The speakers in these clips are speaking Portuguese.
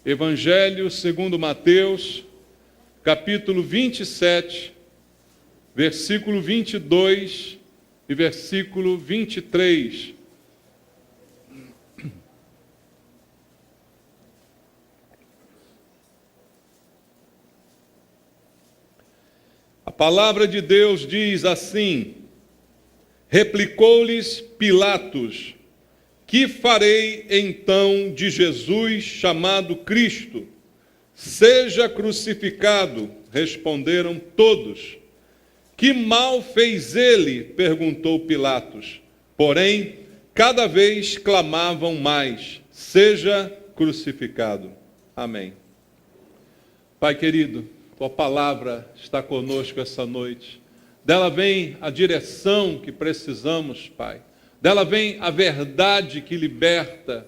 Evangelho segundo Mateus, capítulo 27, versículo 22 e versículo 23. A palavra de Deus diz assim: replicou-lhes Pilatos: que farei então de Jesus chamado Cristo? Seja crucificado. Responderam todos. Que mal fez ele? Perguntou Pilatos. Porém, cada vez clamavam mais: seja crucificado. Amém. Pai querido, tua palavra está conosco essa noite. Dela vem a direção que precisamos, Pai. Dela vem a verdade que liberta.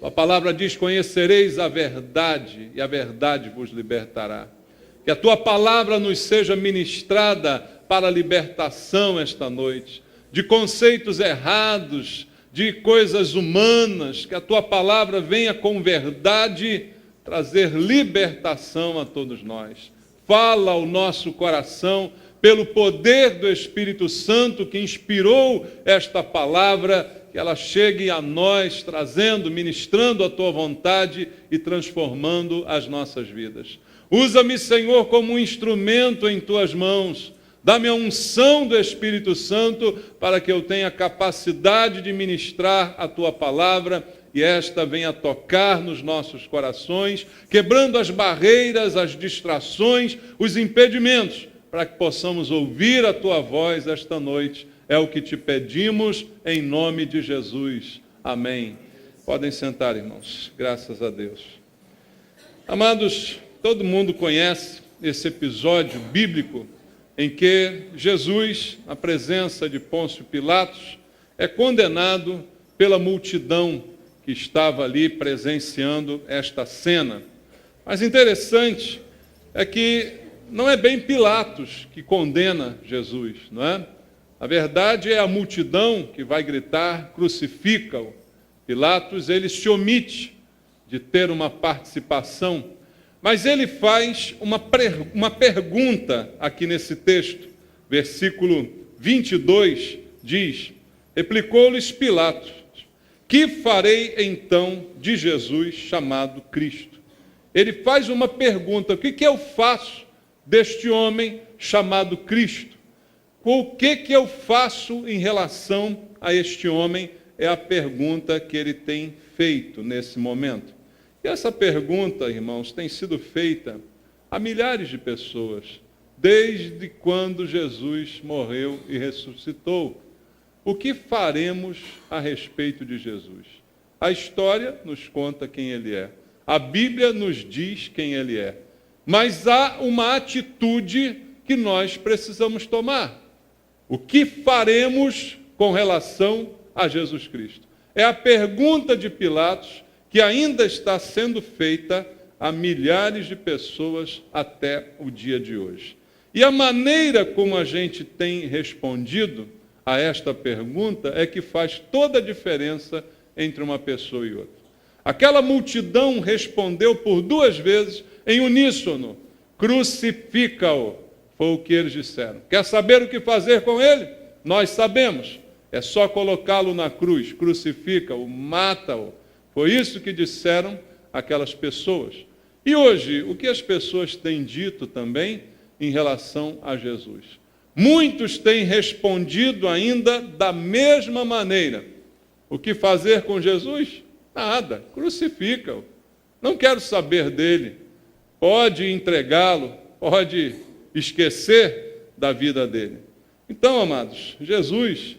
A palavra diz: conhecereis a verdade e a verdade vos libertará. Que a tua palavra nos seja ministrada para a libertação esta noite, de conceitos errados, de coisas humanas. Que a tua palavra venha com verdade trazer libertação a todos nós. Fala ao nosso coração pelo poder do Espírito Santo que inspirou esta palavra, que ela chegue a nós, trazendo, ministrando a tua vontade e transformando as nossas vidas. Usa-me, Senhor, como um instrumento em tuas mãos. Dá-me a unção do Espírito Santo para que eu tenha capacidade de ministrar a tua palavra e esta venha tocar nos nossos corações, quebrando as barreiras, as distrações, os impedimentos, para que possamos ouvir a tua voz esta noite. É o que te pedimos em nome de Jesus. Amém. Podem sentar, irmãos. Graças a Deus. Amados, todo mundo conhece esse episódio bíblico em que Jesus, na presença de Pôncio Pilatos, é condenado pela multidão que estava ali presenciando esta cena. Mas interessante é que não é bem Pilatos que condena Jesus, não é? A verdade é a multidão que vai gritar: crucifica-o. Pilatos, ele se omite de ter uma participação, mas ele faz uma pergunta aqui nesse texto. Versículo 22 diz: replicou-lhes Pilatos: que farei então de Jesus chamado Cristo? Ele faz uma pergunta: o que eu faço deste homem chamado Cristo? O que eu faço em relação a este homem? É a pergunta que ele tem feito nesse momento. E essa pergunta, irmãos, tem sido feita a milhares de pessoas, desde quando Jesus morreu e ressuscitou. O que faremos a respeito de Jesus? A história nos conta quem ele é. A Bíblia nos diz quem ele é. Mas há uma atitude que nós precisamos tomar. O que faremos com relação a Jesus Cristo? É a pergunta de Pilatos que ainda está sendo feita a milhares de pessoas até o dia de hoje. E a maneira como a gente tem respondido a esta pergunta é que faz toda a diferença entre uma pessoa e outra. Aquela multidão respondeu por duas vezes em uníssono: crucifica-o. Foi o que eles disseram. Quer saber o que fazer com ele? Nós sabemos. É só colocá-lo na cruz. Crucifica-o, mata-o. Foi isso que disseram aquelas pessoas. E hoje, o que as pessoas têm dito também em relação a Jesus? Muitos têm respondido ainda da mesma maneira. O que fazer com Jesus? Nada. Crucifica-o. Não quero saber dele. Pode entregá-lo, pode esquecer da vida dele. Então, amados, Jesus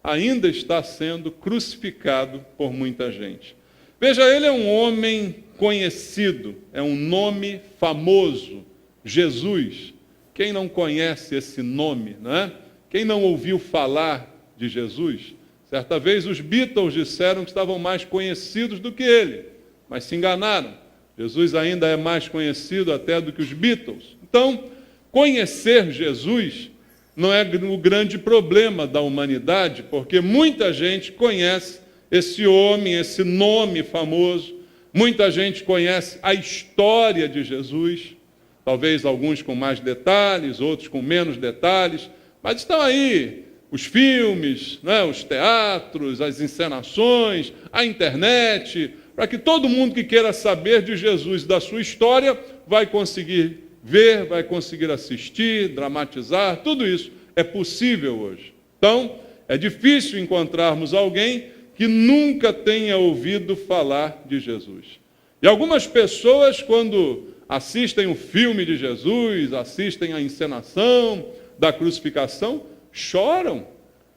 ainda está sendo crucificado por muita gente. Veja, ele é um homem conhecido, é um nome famoso, Jesus. Quem não conhece esse nome, não é? Quem não ouviu falar de Jesus? Certa vez os Beatles disseram que estavam mais conhecidos do que ele, mas se enganaram. Jesus ainda é mais conhecido até do que os Beatles. Então, conhecer Jesus não é o grande problema da humanidade, porque muita gente conhece esse homem, esse nome famoso, muita gente conhece a história de Jesus, talvez alguns com mais detalhes, outros com menos detalhes, mas estão aí os filmes, né, os teatros, as encenações, a internet, para que todo mundo que queira saber de Jesus e da sua história vai conseguir ver, vai conseguir assistir, dramatizar, tudo isso é possível hoje. Então, é difícil encontrarmos alguém que nunca tenha ouvido falar de Jesus. E algumas pessoas, quando assistem o filme de Jesus, assistem a encenação da crucificação, choram,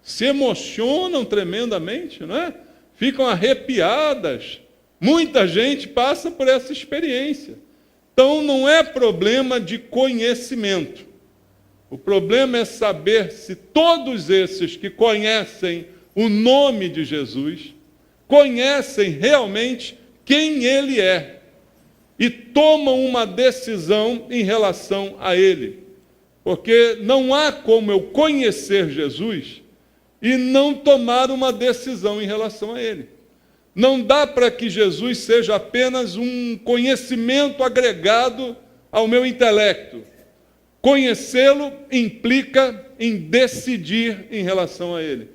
se emocionam tremendamente, não é? Ficam arrepiadas. Muita gente passa por essa experiência. Então, não é problema de conhecimento. O problema é saber se todos esses que conhecem o nome de Jesus, conhecem realmente quem Ele é e tomam uma decisão em relação a Ele. Porque não há como eu conhecer Jesus e não tomar uma decisão em relação a Ele. Não dá para que Jesus seja apenas um conhecimento agregado ao meu intelecto. Conhecê-lo implica em decidir em relação a Ele.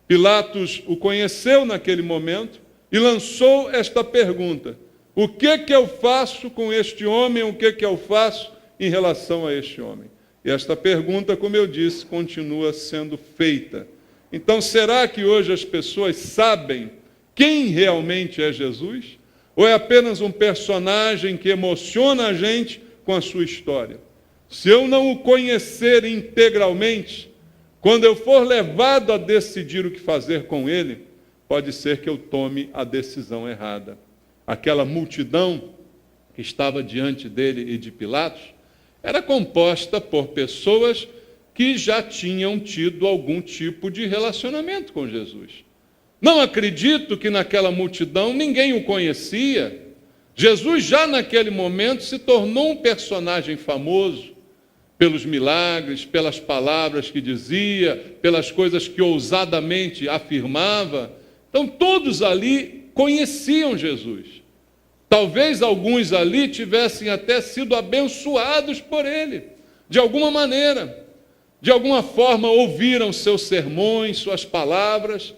Pilatos o conheceu naquele momento e lançou esta pergunta: o que eu faço com este homem? O que eu faço em relação a este homem? E esta pergunta, como eu disse, continua sendo feita. Então, será que hoje as pessoas sabem quem realmente é Jesus? Ou é apenas um personagem que emociona a gente com a sua história? Se eu não o conhecer integralmente, quando eu for levado a decidir o que fazer com ele, pode ser que eu tome a decisão errada. Aquela multidão que estava diante dele e de Pilatos era composta por pessoas que já tinham tido algum tipo de relacionamento com Jesus. Não acredito que naquela multidão ninguém o conhecia. Jesus já naquele momento se tornou um personagem famoso pelos milagres, pelas palavras que dizia, pelas coisas que ousadamente afirmava. Então todos ali conheciam Jesus. Talvez alguns ali tivessem até sido abençoados por ele, de alguma maneira. De alguma forma ouviram seus sermões, suas palavras,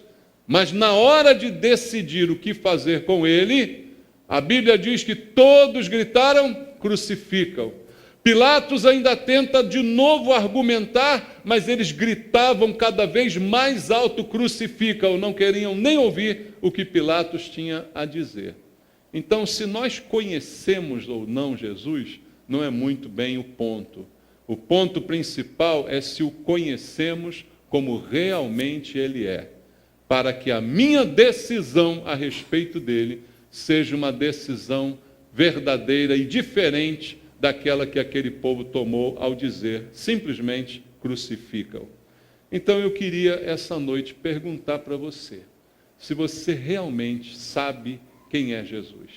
mas na hora de decidir o que fazer com ele, a Bíblia diz que todos gritaram: crucifica-o. Pilatos ainda tenta de novo argumentar, mas eles gritavam cada vez mais alto: crucifica-o. Não queriam nem ouvir o que Pilatos tinha a dizer. Então, se nós conhecemos ou não Jesus, não é muito bem o ponto. O ponto principal é se o conhecemos como realmente Ele é, para que a minha decisão a respeito dele seja uma decisão verdadeira e diferente daquela que aquele povo tomou ao dizer simplesmente: crucifica-o. Então eu queria essa noite perguntar para você, se você realmente sabe quem é Jesus,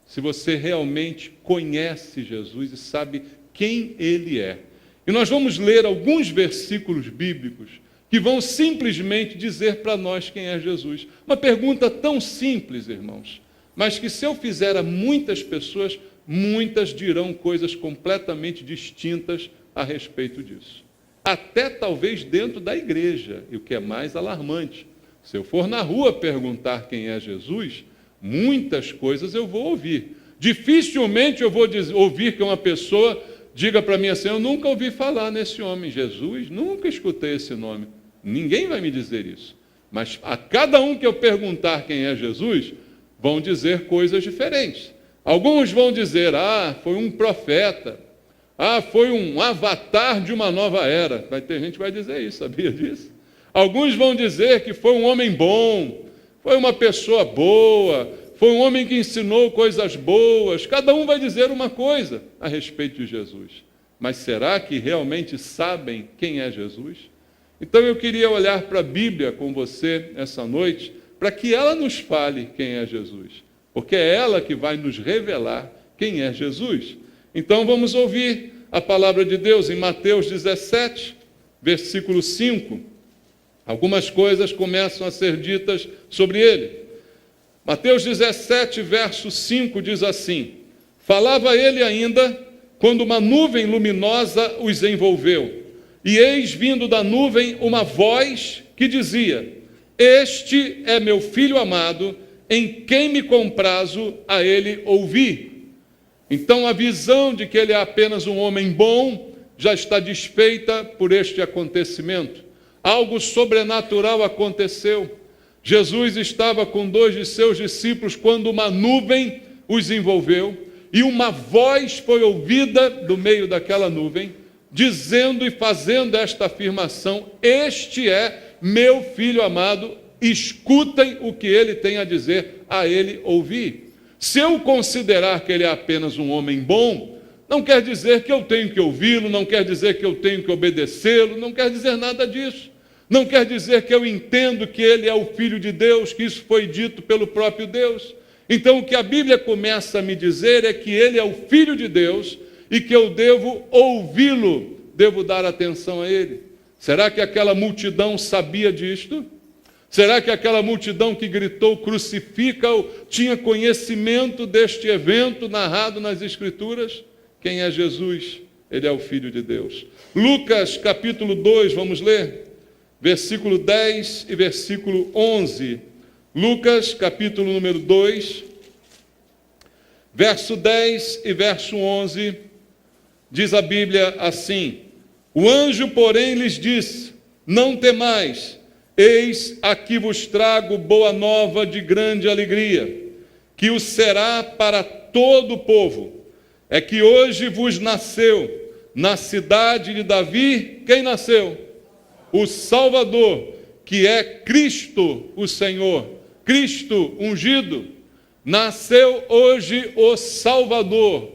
se você realmente conhece Jesus e sabe quem Ele é. E nós vamos ler alguns versículos bíblicos que vão simplesmente dizer para nós quem é Jesus. Uma pergunta tão simples, irmãos, mas que se eu fizer a muitas pessoas, muitas dirão coisas completamente distintas a respeito disso. Até talvez dentro da igreja, e o que é mais alarmante. Se eu for na rua perguntar quem é Jesus, muitas coisas eu vou ouvir. Dificilmente eu vou ouvir que uma pessoa diga para mim assim: eu nunca ouvi falar nesse homem, Jesus, nunca escutei esse nome. Ninguém vai me dizer isso. Mas a cada um que eu perguntar quem é Jesus, vão dizer coisas diferentes. Alguns vão dizer: foi um profeta, foi um avatar de uma nova era. Vai ter gente que vai dizer isso, sabia disso? Alguns vão dizer que foi um homem bom, foi uma pessoa boa, foi um homem que ensinou coisas boas. Cada um vai dizer uma coisa a respeito de Jesus. Mas será que realmente sabem quem é Jesus? Então eu queria olhar para a Bíblia com você essa noite, para que ela nos fale quem é Jesus. Porque é ela que vai nos revelar quem é Jesus. Então vamos ouvir a palavra de Deus em Mateus 17, versículo 5. Algumas coisas começam a ser ditas sobre ele. Mateus 17, verso 5 diz assim: falava ele ainda, quando uma nuvem luminosa os envolveu. E eis vindo da nuvem uma voz que dizia: este é meu filho amado, em quem me comprazo, a ele ouvi. Então a visão de que ele é apenas um homem bom já está desfeita por este acontecimento. Algo sobrenatural aconteceu. Jesus estava com 2 de seus discípulos quando uma nuvem os envolveu e uma voz foi ouvida do meio daquela nuvem, dizendo e fazendo esta afirmação: este é meu filho amado, escutem o que ele tem a dizer, a ele ouvir. Se eu considerar que ele é apenas um homem bom, não quer dizer que eu tenho que ouvi-lo, não quer dizer que eu tenho que obedecê-lo, não quer dizer nada disso. Não quer dizer que eu entendo que ele é o Filho de Deus, que isso foi dito pelo próprio Deus. Então o que a Bíblia começa a me dizer é que ele é o Filho de Deus e que eu devo ouvi-lo, devo dar atenção a ele. Será que aquela multidão sabia disto? Será que aquela multidão que gritou crucifica-o tinha conhecimento deste evento narrado nas Escrituras? Quem é Jesus? Ele é o Filho de Deus. Lucas capítulo 2, vamos ler? Versículo 10 e versículo 11. Lucas, capítulo número 2, verso 10 e verso 11, diz a Bíblia assim: o anjo, porém, lhes disse: não temais, eis aqui vos trago boa nova de grande alegria, que o será para todo o povo. É que hoje vos nasceu, na cidade de Davi, quem nasceu? O Salvador, que é Cristo o Senhor, Cristo ungido. Nasceu hoje o Salvador.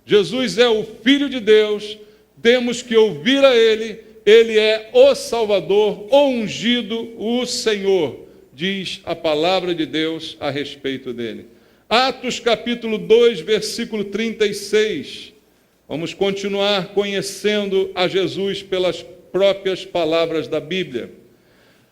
Jesus é o Filho de Deus, temos que ouvir a Ele, Ele é o Salvador, o ungido, o Senhor, diz a palavra de Deus a respeito dele. Atos capítulo 2, versículo 36. Vamos continuar conhecendo a Jesus pelas próprias palavras da Bíblia.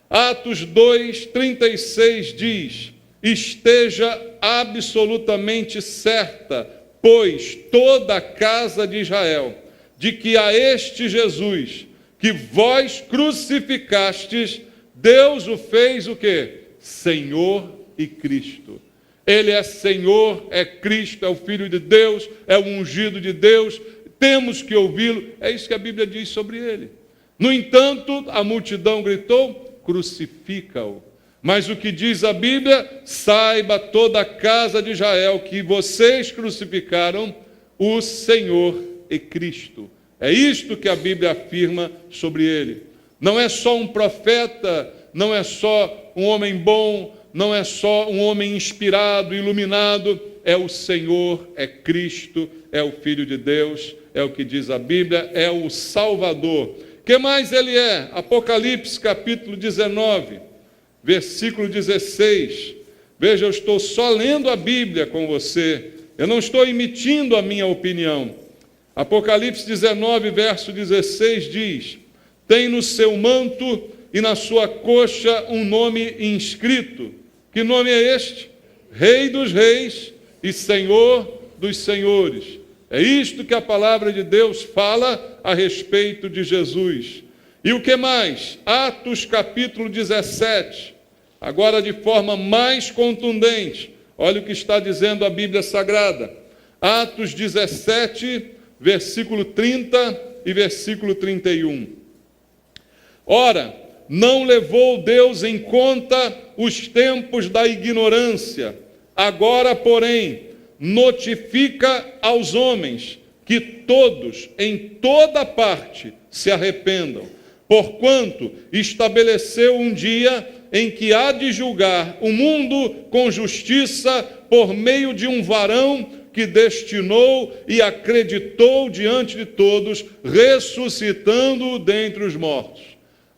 Atos 2, 36 diz: esteja absolutamente certa, pois toda a casa de Israel, de que a este Jesus, que vós crucificastes, Deus o fez o quê? Senhor e Cristo. Ele é Senhor, é Cristo, é o Filho de Deus, é o ungido de Deus, temos que ouvi-lo. É isso que a Bíblia diz sobre ele. No entanto, a multidão gritou: crucifica-o. Mas o que diz a Bíblia? Saiba toda a casa de Israel que vocês crucificaram o Senhor e Cristo. É isto que a Bíblia afirma sobre ele. Não é só um profeta, não é só um homem bom, não é só um homem inspirado, iluminado, é o Senhor, é Cristo, é o Filho de Deus, é o que diz a Bíblia, é o Salvador. Que mais ele é? Apocalipse capítulo 19, versículo 16. Veja, eu estou só lendo a Bíblia com você, eu não estou emitindo a minha opinião. Apocalipse 19, verso 16 diz: tem no seu manto e na sua coxa um nome inscrito. Que nome é este? Rei dos reis e Senhor dos senhores. É isto que a palavra de Deus fala a respeito de Jesus. E o que mais? Atos capítulo 17, agora de forma mais contundente. Olha o que está dizendo a Bíblia Sagrada. Atos 17, versículo 30 e versículo 31. Ora, não levou Deus em conta os tempos da ignorância. Agora, porém, notifica aos homens que todos, em toda parte, se arrependam, porquanto estabeleceu um dia em que há de julgar o mundo com justiça por meio de um varão que destinou e acreditou diante de todos, ressuscitando-o dentre os mortos.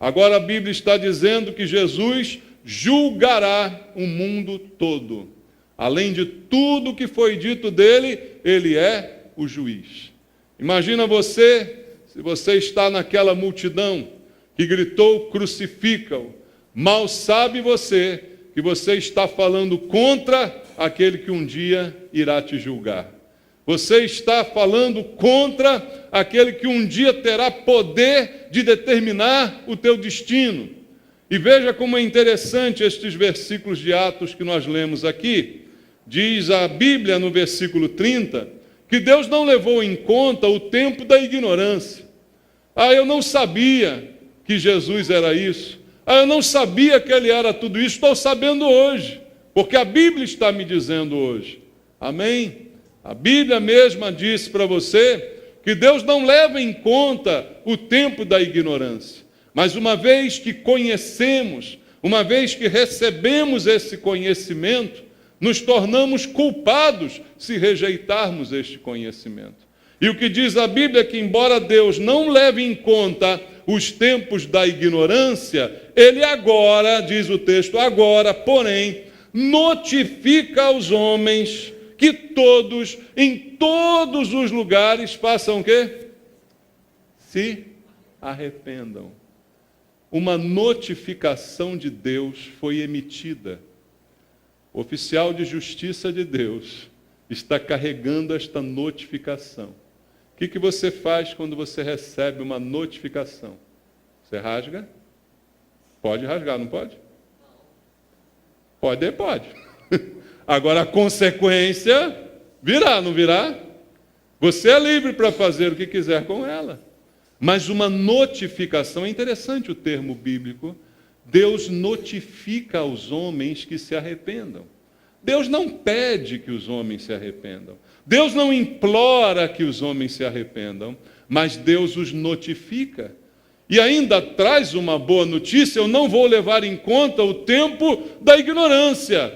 Agora a Bíblia está dizendo que Jesus julgará o mundo todo. Além de tudo que foi dito dele, ele é o juiz. Imagina você, se você está naquela multidão que gritou crucifica-o, mal sabe você que você está falando contra aquele que um dia irá te julgar. Você está falando contra aquele que um dia terá poder de determinar o teu destino. E veja como é interessante estes versículos de Atos que nós lemos aqui. Diz a Bíblia no versículo 30, que Deus não levou em conta o tempo da ignorância. Eu não sabia que Jesus era isso. Eu não sabia que Ele era tudo isso. Estou sabendo hoje, porque a Bíblia está me dizendo hoje. Amém? A Bíblia mesma disse para você que Deus não leva em conta o tempo da ignorância. Mas uma vez que conhecemos, uma vez que recebemos esse conhecimento, nos tornamos culpados se rejeitarmos este conhecimento. E o que diz a Bíblia é que, embora Deus não leve em conta os tempos da ignorância, Ele agora, diz o texto, agora, porém, notifica aos homens que todos, em todos os lugares, façam o quê? Se arrependam. Uma notificação de Deus foi emitida. O oficial de justiça de Deus está carregando esta notificação. O que você faz quando você recebe uma notificação? Você rasga? Pode rasgar, não pode? Pode. Agora a consequência virá, não virá? Você é livre para fazer o que quiser com ela. Mas uma notificação, é interessante o termo bíblico, Deus notifica aos homens que se arrependam. Deus não pede que os homens se arrependam. Deus não implora que os homens se arrependam, mas Deus os notifica. E ainda traz uma boa notícia: eu não vou levar em conta o tempo da ignorância,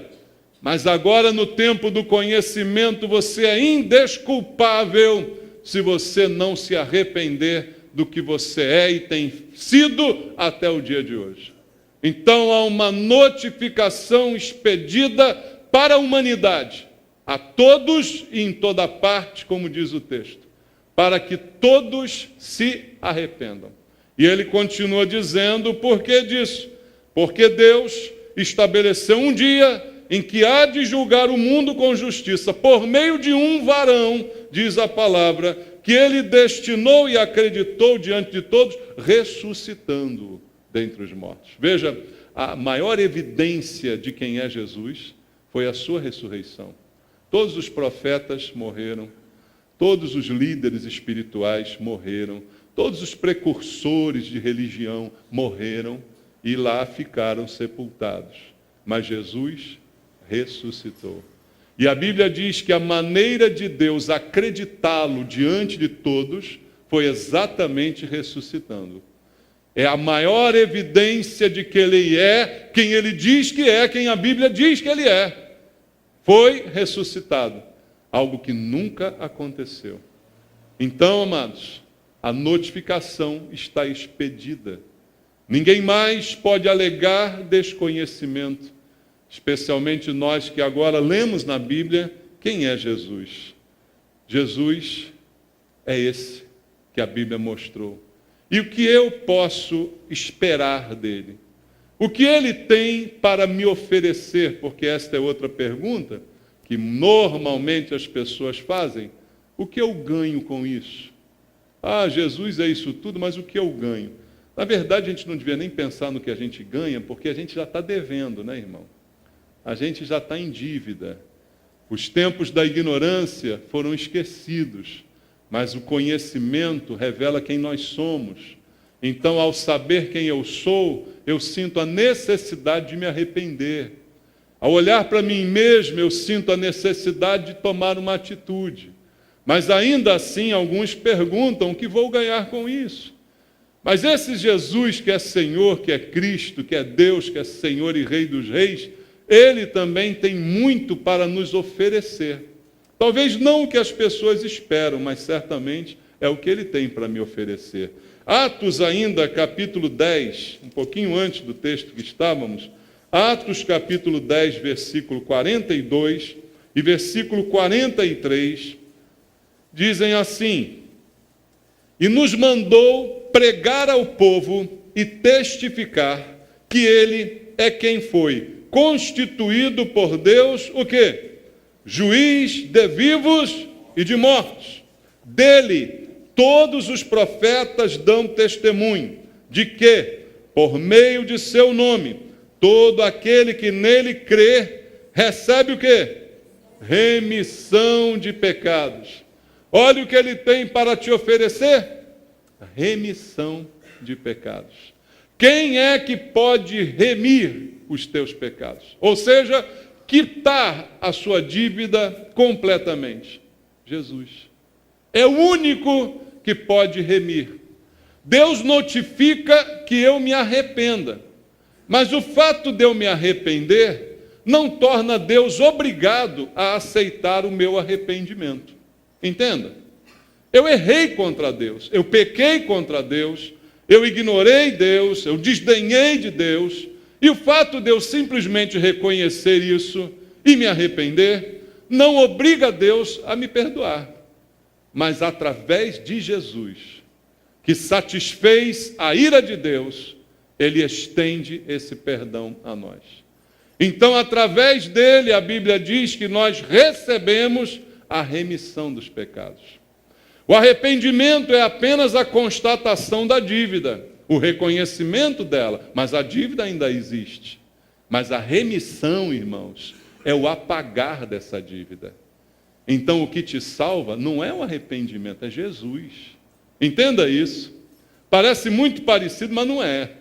mas agora no tempo do conhecimento você é indesculpável se você não se arrepender do que você é e tem sido até o dia de hoje. Então há uma notificação expedida para a humanidade, a todos e em toda parte, como diz o texto, para que todos se arrependam. E ele continua dizendo, por que disso? Porque Deus estabeleceu um dia em que há de julgar o mundo com justiça, por meio de um varão, diz a palavra, que ele destinou e acreditou diante de todos, ressuscitando-o dentre os mortos. Veja, a maior evidência de quem é Jesus foi a sua ressurreição. Todos os profetas morreram, todos os líderes espirituais morreram, todos os precursores de religião morreram e lá ficaram sepultados. Mas Jesus ressuscitou. E a Bíblia diz que a maneira de Deus acreditá-lo diante de todos foi exatamente ressuscitando. É a maior evidência de que Ele é quem Ele diz que é, quem a Bíblia diz que Ele é. Foi ressuscitado, algo que nunca aconteceu. Então, amados, a notificação está expedida. Ninguém mais pode alegar desconhecimento, especialmente nós que agora lemos na Bíblia quem é Jesus. Jesus é esse que a Bíblia mostrou. E o que eu posso esperar dele? O que ele tem para me oferecer? Porque esta é outra pergunta que normalmente as pessoas fazem. O que eu ganho com isso? Jesus é isso tudo, mas o que eu ganho? Na verdade, a gente não devia nem pensar no que a gente ganha, porque a gente já está devendo, né, irmão? A gente já está em dívida. Os tempos da ignorância foram esquecidos, mas o conhecimento revela quem nós somos. Então, ao saber quem eu sou, eu sinto a necessidade de me arrepender. Ao olhar para mim mesmo, eu sinto a necessidade de tomar uma atitude. Mas ainda assim, alguns perguntam o que vou ganhar com isso. Mas esse Jesus que é Senhor, que é Cristo, que é Deus, que é Senhor e Rei dos Reis, Ele também tem muito para nos oferecer. Talvez não o que as pessoas esperam, mas certamente é o que Ele tem para me oferecer. Atos ainda, capítulo 10, um pouquinho antes do texto que estávamos, Atos capítulo 10, versículo 42 e versículo 43, dizem assim: e nos mandou pregar ao povo e testificar que Ele é quem foi constituído por Deus, o quê? Juiz de vivos e de mortos. Dele, todos os profetas dão testemunho de que, por meio de seu nome, todo aquele que nele crê, recebe o quê? Remissão de pecados. Olha o que ele tem para te oferecer: remissão de pecados. Quem é que pode remir os teus pecados? Ou seja, quitar a sua dívida completamente? Jesus. É o único que pode remir. Deus notifica que eu me arrependa. Mas o fato de eu me arrepender não torna Deus obrigado a aceitar o meu arrependimento. Entenda? Eu errei contra Deus, eu pequei contra Deus, eu ignorei Deus, eu desdenhei de Deus, e o fato de eu simplesmente reconhecer isso e me arrepender não obriga Deus a me perdoar. Mas através de Jesus, que satisfez a ira de Deus, Ele estende esse perdão a nós. Então, através dele, a Bíblia diz que nós recebemos a remissão dos pecados. O arrependimento é apenas a constatação da dívida, o reconhecimento dela, mas a dívida ainda existe. Mas a remissão, irmãos, é o apagar dessa dívida. Então, o que te salva não é o arrependimento, é Jesus. Entenda isso. Parece muito parecido, mas não é.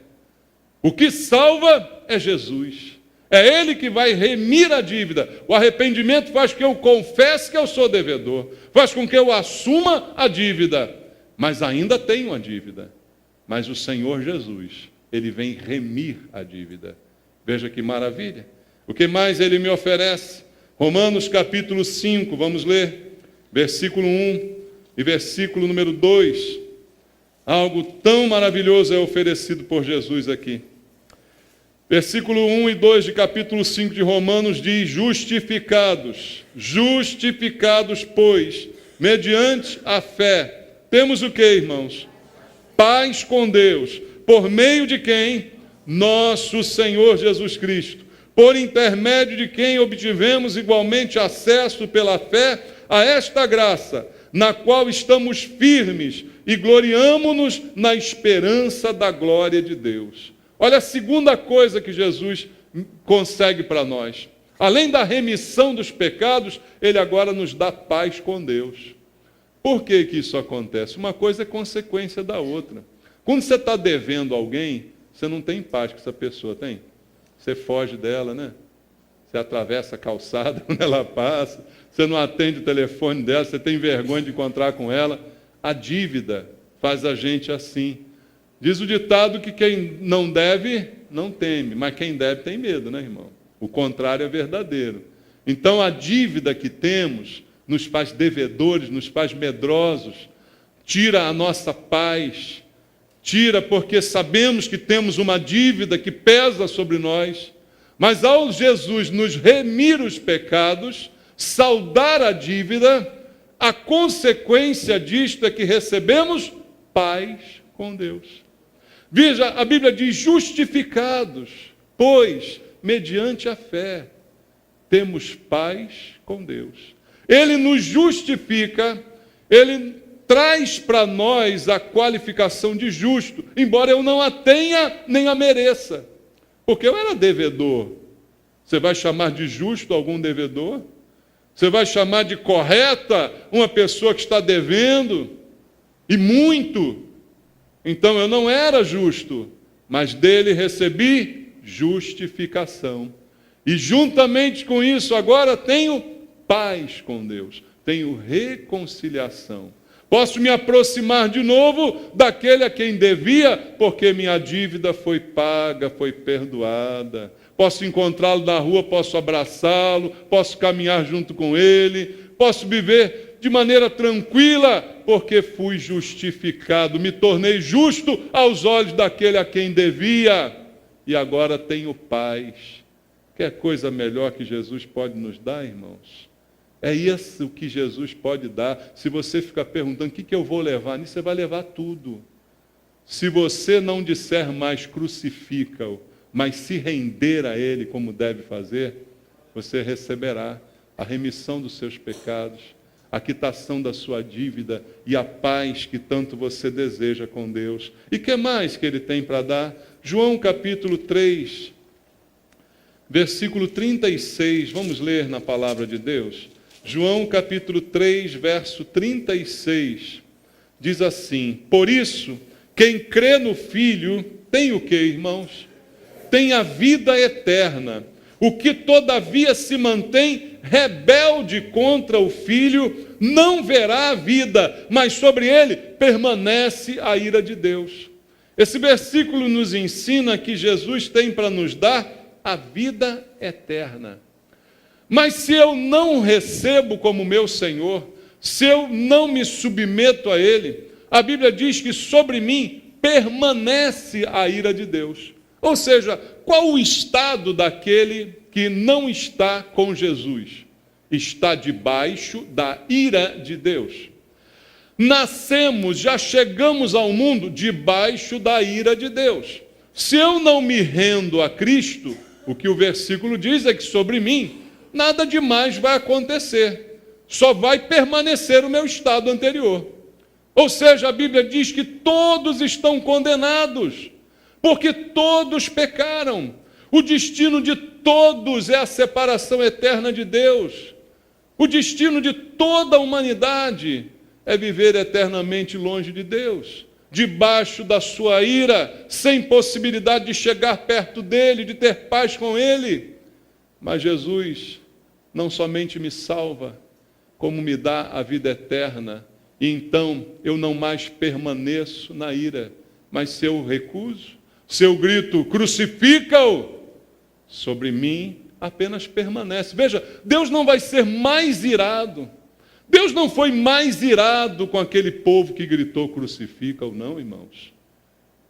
O que salva é Jesus. É Ele que vai remir a dívida. O arrependimento faz com que eu confesse que eu sou devedor. Faz com que eu assuma a dívida. Mas ainda tenho a dívida. Mas o Senhor Jesus, Ele vem remir a dívida. Veja que maravilha. O que mais Ele me oferece? Romanos capítulo 5, vamos ler. Versículo 1 e versículo número 2. Algo tão maravilhoso é oferecido por Jesus aqui. Versículo 1 e 2 de capítulo 5 de Romanos diz: justificados, pois, mediante a fé, temos o que, irmãos? Paz com Deus, por meio de quem? Nosso Senhor Jesus Cristo, por intermédio de quem obtivemos igualmente acesso pela fé a esta graça, na qual estamos firmes e gloriamo-nos na esperança da glória de Deus. Olha a segunda coisa que Jesus consegue para nós. Além da remissão dos pecados, Ele agora nos dá paz com Deus. Por que que isso acontece? Uma coisa é consequência da outra. Quando você está devendo alguém, você não tem paz com essa pessoa, tem? Você foge dela, né? Você atravessa a calçada quando ela passa, você não atende o telefone dela, você tem vergonha de encontrar com ela. A dívida faz a gente assim. Diz o ditado que quem não deve, não teme, mas quem deve tem medo, né, irmão? O contrário é verdadeiro. Então, a dívida que temos nos faz devedores, nos faz medrosos, tira a nossa paz, tira porque sabemos que temos uma dívida que pesa sobre nós, mas ao Jesus nos remir os pecados, saldar a dívida, a consequência disto é que recebemos paz com Deus. Veja, a Bíblia diz: justificados, pois, mediante a fé, temos paz com Deus. Ele nos justifica, Ele traz para nós a qualificação de justo, embora eu não a tenha nem a mereça, porque eu era devedor. Você vai chamar de justo algum devedor? Você vai chamar de correta uma pessoa que está devendo? E muito? Então eu não era justo, mas dele recebi justificação. E juntamente com isso agora tenho paz com Deus, tenho reconciliação. Posso me aproximar de novo daquele a quem devia, porque minha dívida foi paga, foi perdoada. Posso encontrá-lo na rua, posso abraçá-lo, posso caminhar junto com ele, posso viver de maneira tranquila, porque fui justificado, me tornei justo aos olhos daquele a quem devia, e agora tenho paz. Quer coisa melhor que Jesus pode nos dar, irmãos? É isso que Jesus pode dar. Se você ficar perguntando, o que eu vou levar nisso, você vai levar tudo. Se você não disser mais, crucifica-o, mas se render a Ele como deve fazer, você receberá a remissão dos seus pecados, a quitação da sua dívida e a paz que tanto você deseja com Deus. E o que mais que Ele tem para dar? João capítulo 3, versículo 36, vamos ler na palavra de Deus. João capítulo 3, verso 36, diz assim: por isso, quem crê no Filho tem o que, irmãos? Tem a vida eterna. O que todavia se mantém rebelde contra o Filho não verá a vida, mas sobre ele permanece a ira de Deus. Esse versículo nos ensina que Jesus tem para nos dar a vida eterna. Mas se eu não recebo como meu Senhor, se eu não me submeto a Ele, a Bíblia diz que sobre mim permanece a ira de Deus. Ou seja, qual o estado daquele que não está com Jesus? Está debaixo da ira de Deus. Nascemos, já chegamos ao mundo debaixo da ira de Deus. Se eu não me rendo a Cristo, o que o versículo diz é que sobre mim nada demais vai acontecer. Só vai permanecer o meu estado anterior. Ou seja, a Bíblia diz que todos estão condenados, porque todos pecaram. O destino de todos é a separação eterna de Deus. O destino de toda a humanidade é viver eternamente longe de Deus, debaixo da sua ira, sem possibilidade de chegar perto dele, de ter paz com ele. Mas Jesus não somente me salva, como me dá a vida eterna. E então eu não mais permaneço na ira, mas se eu recuso, se eu grito, crucifica-o, sobre mim apenas permanece. Veja, Deus não vai ser mais irado. Deus não foi mais irado com aquele povo que gritou crucifica-o, não, irmãos.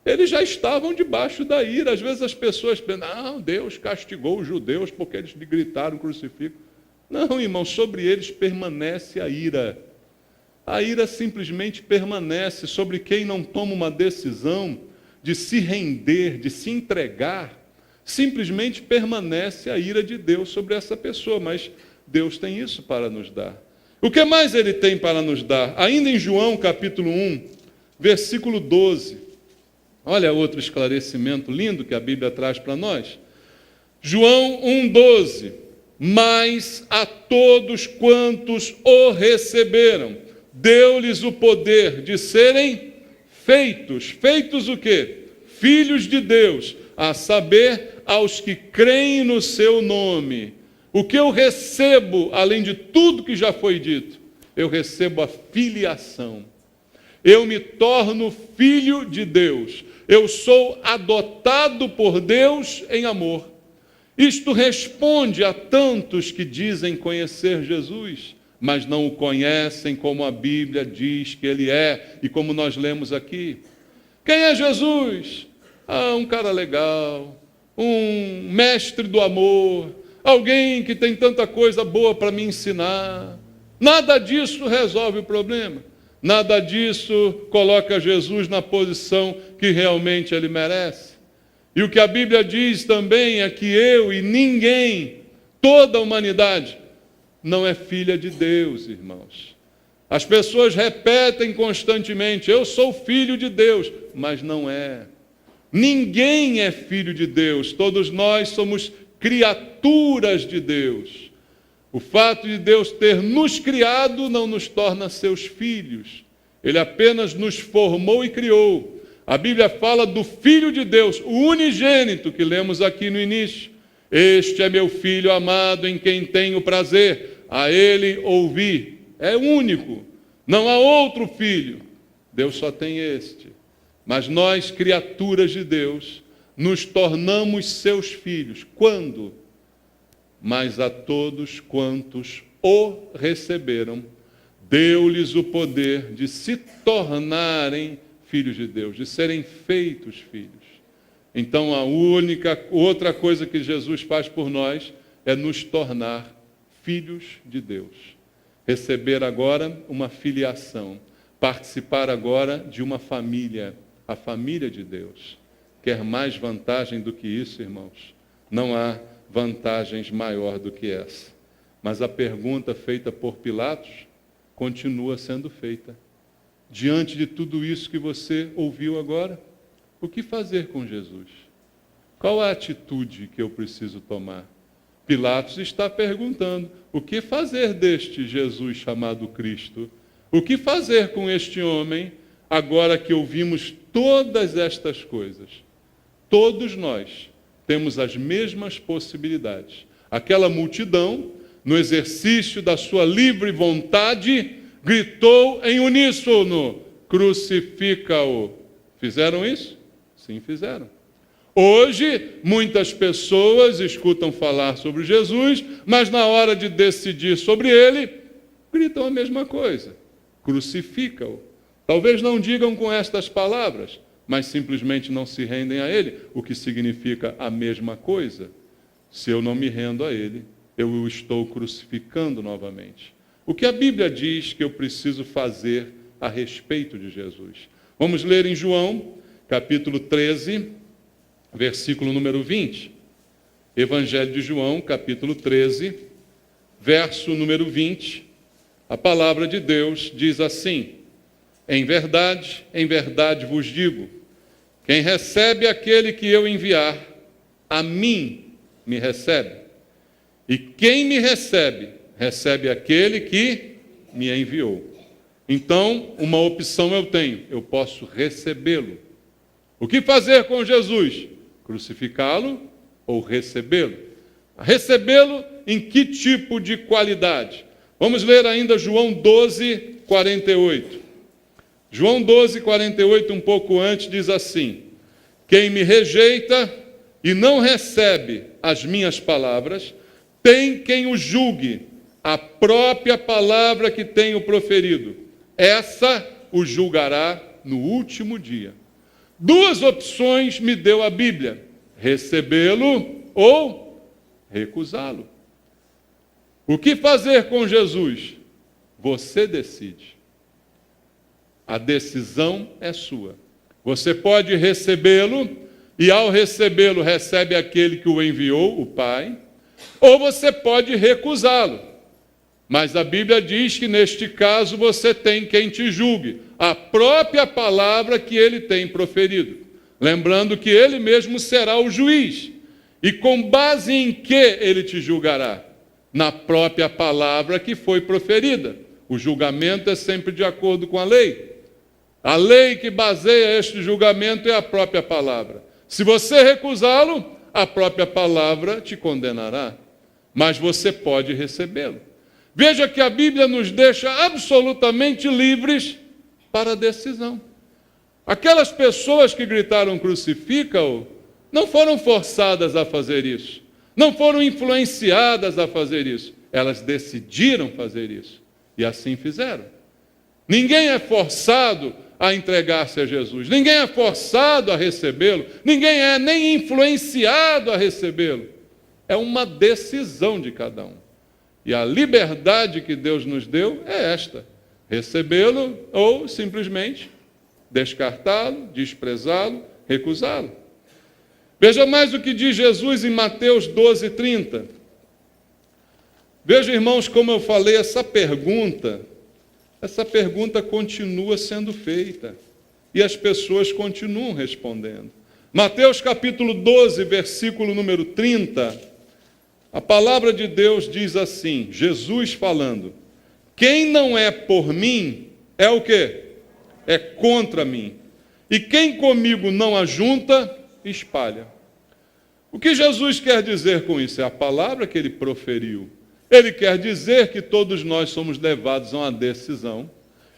Eles já estavam debaixo da ira. Às vezes as pessoas pensam, não, Deus castigou os judeus porque eles gritaram crucifica. Não, irmão, sobre eles permanece a ira. A ira simplesmente permanece sobre quem não toma uma decisão de se render, de se entregar. Simplesmente permanece a ira de Deus sobre essa pessoa, mas Deus tem isso para nos dar. O que mais Ele tem para nos dar? Ainda em João capítulo 1, versículo 12. Olha outro esclarecimento lindo que a Bíblia traz para nós. João 1,12. Mas a todos quantos o receberam, deu-lhes o poder de serem feitos. Feitos o quê? Filhos de Deus, a saber, aos que creem no seu nome. O que eu recebo, além de tudo que já foi dito, eu recebo a filiação. Eu me torno filho de Deus. Eu sou adotado por Deus em amor. Isto responde a tantos que dizem conhecer Jesus, mas não o conhecem como a Bíblia diz que Ele é, e como nós lemos aqui. Quem é Jesus? Um cara legal, um mestre do amor, alguém que tem tanta coisa boa para me ensinar. Nada disso resolve o problema. Nada disso coloca Jesus na posição que realmente Ele merece. E o que a Bíblia diz também é que eu e ninguém, toda a humanidade, não é filha de Deus, irmãos. As pessoas repetem constantemente, eu sou filho de Deus, mas não é. Ninguém é filho de Deus, todos nós somos criaturas de Deus. O fato de Deus ter nos criado não nos torna seus filhos. Ele apenas nos formou e criou. A Bíblia fala do Filho de Deus, o unigênito que lemos aqui no início. Este é meu Filho amado em quem tenho prazer, a Ele ouvi. É único, não há outro Filho. Deus só tem este. Mas nós, criaturas de Deus, nos tornamos seus filhos. Quando? Mas a todos quantos o receberam, deu-lhes o poder de se tornarem filhos de Deus, de serem feitos filhos. Então a outra coisa que Jesus faz por nós é nos tornar filhos de Deus. Receber agora uma filiação, participar agora de uma família, a família de Deus. Quer mais vantagem do que isso, irmãos? Não há vantagens maior do que essa. Mas a pergunta feita por Pilatos continua sendo feita. Diante de tudo isso que você ouviu agora, o que fazer com Jesus? Qual a atitude que eu preciso tomar? Pilatos está perguntando, o que fazer deste Jesus chamado Cristo? O que fazer com este homem, agora que ouvimos todas estas coisas? Todos nós temos as mesmas possibilidades. Aquela multidão, no exercício da sua livre vontade, gritou em uníssono, crucifica-o. Fizeram isso? Sim, fizeram. Hoje, muitas pessoas escutam falar sobre Jesus, mas na hora de decidir sobre ele, gritam a mesma coisa. Crucifica-o. Talvez não digam com estas palavras, mas simplesmente não se rendem a ele, o que significa a mesma coisa. Se eu não me rendo a ele, eu o estou crucificando novamente. O que a Bíblia diz que eu preciso fazer a respeito de Jesus? Vamos ler em João, capítulo 13, versículo número 20. Evangelho de João, capítulo 13, verso número 20. A palavra de Deus diz assim: em verdade vos digo, quem recebe aquele que eu enviar, a mim me recebe. E quem me recebe, recebe aquele que me enviou. Então, uma opção eu tenho, eu posso recebê-lo. O que fazer com Jesus? Crucificá-lo ou recebê-lo? Recebê-lo em que tipo de qualidade? Vamos ler ainda João 12, 48. João 12, 48, um pouco antes, diz assim: quem me rejeita e não recebe as minhas palavras, tem quem o julgue, a própria palavra que tenho proferido. Essa o julgará no último dia. Duas opções me deu a Bíblia: recebê-lo ou recusá-lo. O que fazer com Jesus? Você decide. A decisão é sua. Você pode recebê-lo, e ao recebê-lo, recebe aquele que o enviou, o Pai, ou você pode recusá-lo. Mas a Bíblia diz que neste caso você tem quem te julgue, a própria palavra que ele tem proferido. Lembrando que ele mesmo será o juiz. E com base em que ele te julgará? Na própria palavra que foi proferida. O julgamento é sempre de acordo com a lei. A lei que baseia este julgamento é a própria palavra. Se você recusá-lo, a própria palavra te condenará. Mas você pode recebê-lo. Veja que a Bíblia nos deixa absolutamente livres para a decisão. Aquelas pessoas que gritaram crucifica-o, não foram forçadas a fazer isso. Não foram influenciadas a fazer isso. Elas decidiram fazer isso. E assim fizeram. Ninguém é forçado a entregar-se a Jesus. Ninguém é forçado a recebê-lo. Ninguém é nem influenciado a recebê-lo. É uma decisão de cada um. E a liberdade que Deus nos deu é esta: recebê-lo ou simplesmente descartá-lo, desprezá-lo, recusá-lo. Veja mais o que diz Jesus em Mateus 12, 30. Veja, irmãos, como eu falei, essa pergunta continua sendo feita. E as pessoas continuam respondendo. Mateus capítulo 12, versículo número 30, a palavra de Deus diz assim, Jesus falando: quem não é por mim, é o quê? É contra mim. E quem comigo não ajunta, espalha. O que Jesus quer dizer com isso? É a palavra que ele proferiu. Ele quer dizer que todos nós somos levados a uma decisão.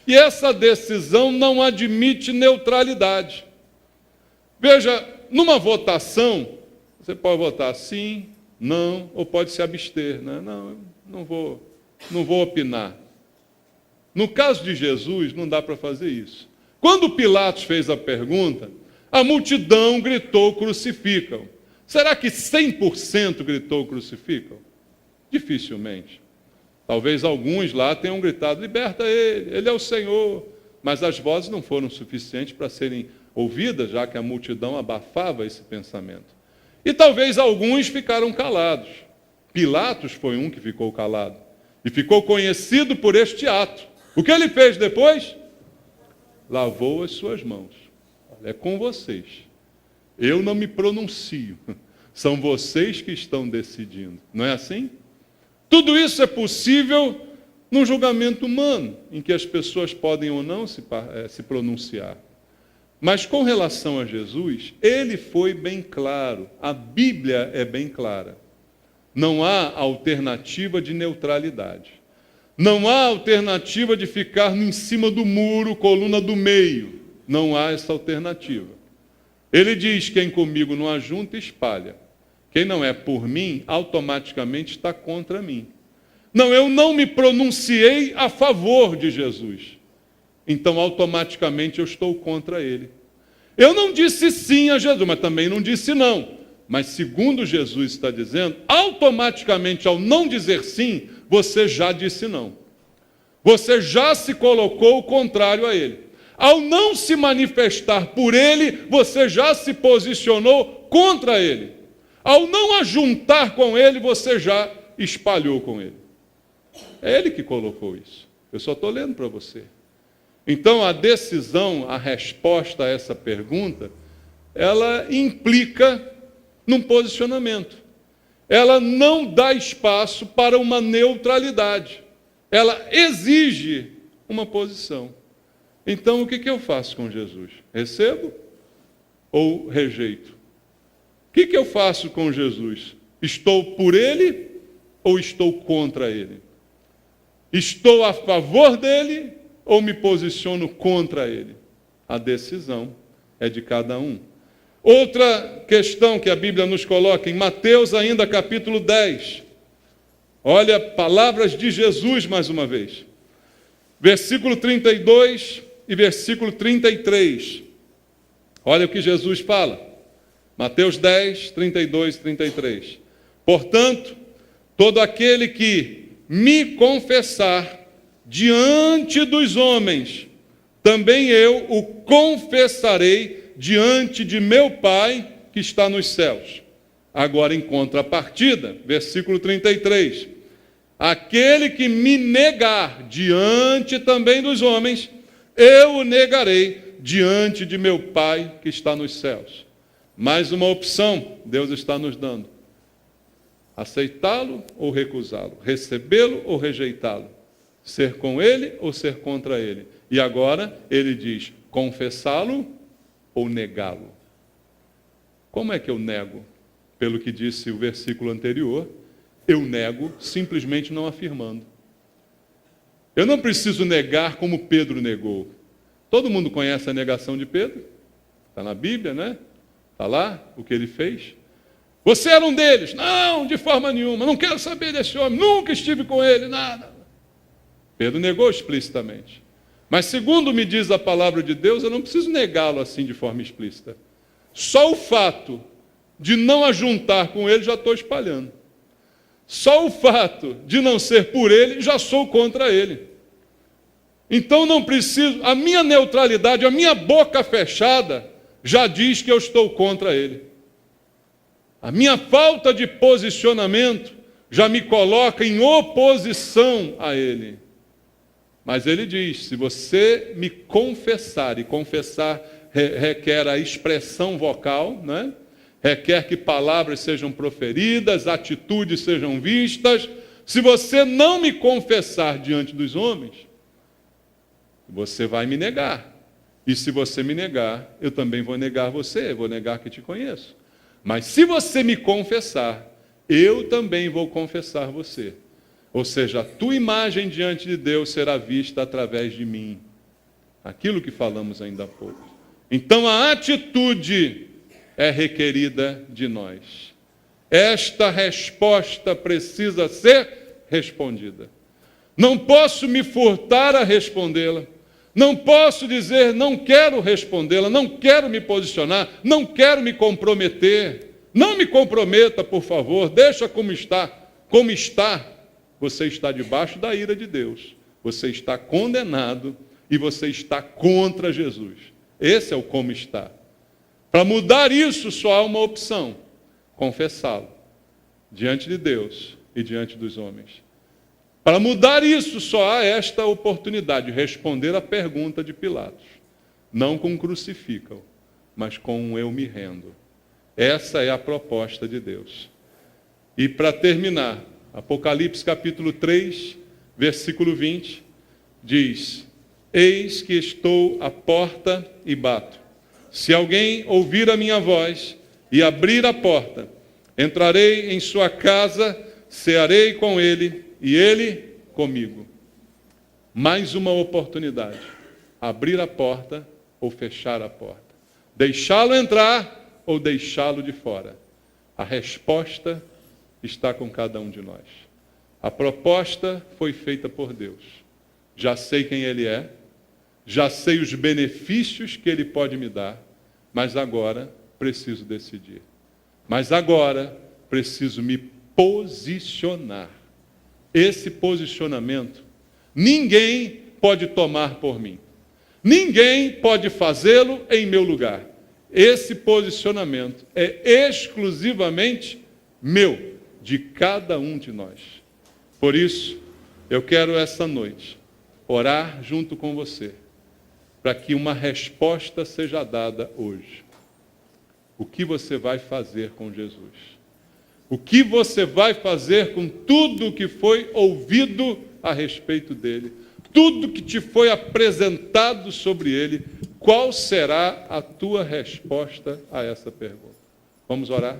E essa decisão não admite neutralidade. Veja, numa votação, você pode votar sim, não, ou pode se abster. Né? Não vou opinar. No caso de Jesus, não dá para fazer isso. Quando Pilatos fez a pergunta, a multidão gritou crucificam. Será que 100% gritou crucificam? Dificilmente. Talvez alguns lá tenham gritado, liberta ele é o Senhor. Mas as vozes não foram suficientes para serem ouvida, já que a multidão abafava esse pensamento. E talvez alguns ficaram calados. Pilatos foi um que ficou calado. E ficou conhecido por este ato. O que ele fez depois? Lavou as suas mãos. Olha, é com vocês. Eu não me pronuncio. São vocês que estão decidindo. Não é assim? Tudo isso é possível num julgamento humano, em que as pessoas podem ou não se pronunciar. Mas com relação a Jesus, ele foi bem claro. A Bíblia é bem clara. Não há alternativa de neutralidade. Não há alternativa de ficar em cima do muro, coluna do meio. Não há essa alternativa. Ele diz: quem comigo não ajunta, espalha. Quem não é por mim, automaticamente está contra mim. Não, eu não me pronunciei a favor de Jesus. Então, automaticamente, eu estou contra ele. Eu não disse sim a Jesus, mas também não disse não. Mas, segundo Jesus está dizendo, automaticamente, ao não dizer sim, você já disse não. Você já se colocou contrário a ele. Ao não se manifestar por ele, você já se posicionou contra ele. Ao não ajuntar com ele, você já espalhou com ele. É ele que colocou isso. Eu só estou lendo para você. Então, a decisão, a resposta a essa pergunta, ela implica num posicionamento. Ela não dá espaço para uma neutralidade. Ela exige uma posição. Então, o que eu faço com Jesus? Recebo ou rejeito? O que eu faço com Jesus? Estou por ele ou estou contra ele? Estou a favor dele ou me posiciono contra ele? A decisão é de cada um. Outra questão que a Bíblia nos coloca em Mateus ainda capítulo 10. Olha, palavras de Jesus mais uma vez. Versículo 32 e versículo 33. Olha o que Jesus fala. Mateus 10, 32 e 33. Portanto, todo aquele que me confessar diante dos homens, também eu o confessarei diante de meu Pai que está nos céus. Agora, em contrapartida, versículo 33. Aquele que me negar diante também dos homens, eu o negarei diante de meu Pai que está nos céus. Mais uma opção Deus está nos dando. Aceitá-lo ou recusá-lo? Recebê-lo ou rejeitá-lo? Ser com ele ou ser contra ele? E agora ele diz, confessá-lo ou negá-lo? Como é que eu nego? Pelo que disse o versículo anterior, eu nego simplesmente não afirmando. Eu não preciso negar como Pedro negou. Todo mundo conhece a negação de Pedro? Está na Bíblia, né? Está lá o que ele fez. Você era um deles? Não, de forma nenhuma. Não quero saber desse homem. Nunca estive com ele, nada. Pedro negou explicitamente. Mas segundo me diz a palavra de Deus, eu não preciso negá-lo assim de forma explícita. Só o fato de não ajuntar com ele, já estou espalhando. Só o fato de não ser por ele, já sou contra ele. Então não preciso, a minha neutralidade, a minha boca fechada, já diz que eu estou contra ele. A minha falta de posicionamento já me coloca em oposição a ele. Mas ele diz, se você me confessar, e confessar requer a expressão vocal, né? Requer que palavras sejam proferidas, atitudes sejam vistas. Se você não me confessar diante dos homens, você vai me negar. E se você me negar, eu também vou negar você, vou negar que te conheço. Mas se você me confessar, eu também vou confessar você. Ou seja, a tua imagem diante de Deus será vista através de mim. Aquilo que falamos ainda há pouco. Então a atitude é requerida de nós. Esta resposta precisa ser respondida. Não posso me furtar a respondê-la. Não posso dizer, não quero respondê-la, não quero me posicionar, não quero me comprometer. Não me comprometa, por favor, deixa como está. Como está, você está debaixo da ira de Deus. Você está condenado e você está contra Jesus. Esse é o como está. Para mudar isso, só há uma opção: confessá-lo diante de Deus e diante dos homens. Para mudar isso, só há esta oportunidade: responder à pergunta de Pilatos. Não com crucificam, mas com um eu me rendo. Essa é a proposta de Deus. E para terminar, Apocalipse capítulo 3, versículo 20, diz: eis que estou à porta e bato. Se alguém ouvir a minha voz e abrir a porta, entrarei em sua casa, cearei com ele e ele comigo. Mais uma oportunidade: abrir a porta ou fechar a porta. Deixá-lo entrar ou deixá-lo de fora. A resposta está com cada um de nós. A proposta foi feita por Deus. Já sei quem Ele é, já sei os benefícios que Ele pode me dar, mas agora preciso decidir. Mas agora preciso me posicionar. Esse posicionamento ninguém pode tomar por mim. Ninguém pode fazê-lo em meu lugar. Esse posicionamento é exclusivamente meu, de cada um de nós. Por isso, eu quero essa noite orar junto com você, para que uma resposta seja dada hoje. O que você vai fazer com Jesus? O que você vai fazer com tudo o que foi ouvido a respeito dele? Tudo que te foi apresentado sobre ele? Qual será a tua resposta a essa pergunta? Vamos orar?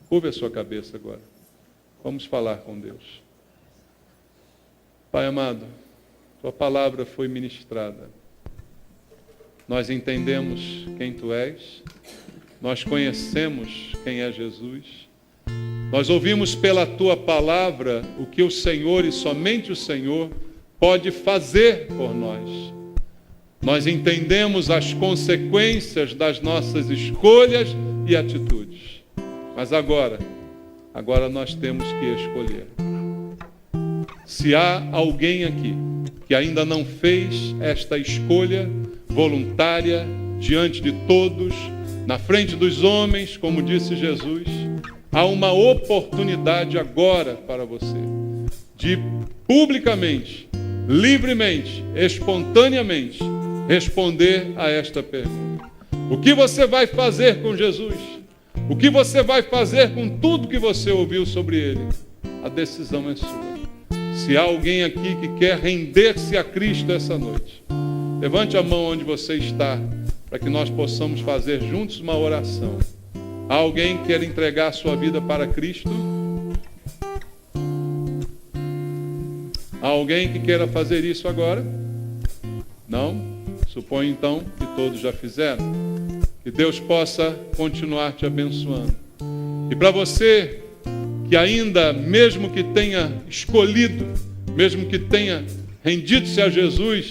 Curva a sua cabeça agora. Vamos falar com Deus. Pai amado, tua palavra foi ministrada. Nós entendemos quem tu és. Nós conhecemos quem é Jesus. Nós ouvimos pela tua palavra o que o Senhor e somente o Senhor pode fazer por nós. Nós entendemos as consequências das nossas escolhas e atitudes. Mas agora nós temos que escolher. Se há alguém aqui que ainda não fez esta escolha voluntária diante de todos, na frente dos homens, como disse Jesus, há uma oportunidade agora para você de publicamente, livremente, espontaneamente responder a esta pergunta. O que você vai fazer com Jesus? O que você vai fazer com tudo que você ouviu sobre ele? A decisão é sua. Se há alguém aqui que quer render-se a Cristo essa noite, levante a mão onde você está, para que nós possamos fazer juntos uma oração. Há alguém que quer entregar a sua vida para Cristo? Há alguém que queira fazer isso agora? Não? Suponho então que todos já fizeram. Que Deus possa continuar te abençoando. E para você que ainda, mesmo que tenha escolhido, mesmo que tenha rendido-se a Jesus,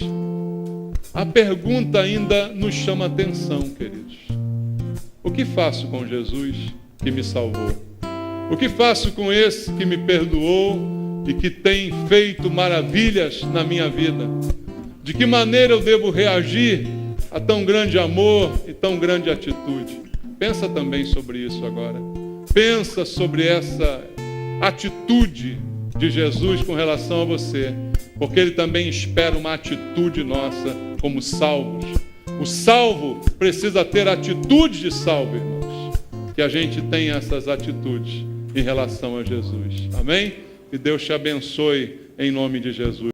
a pergunta ainda nos chama a atenção, queridos. O que faço com Jesus que me salvou? O que faço com esse que me perdoou e que tem feito maravilhas na minha vida? De que maneira eu devo reagir a tão grande amor e tão grande atitude? Pensa também sobre isso agora. Pensa sobre essa atitude de Jesus com relação a você, porque Ele também espera uma atitude nossa como salvos. O salvo precisa ter atitude de salvo, irmãos. Que a gente tenha essas atitudes em relação a Jesus. Amém? Que Deus te abençoe em nome de Jesus.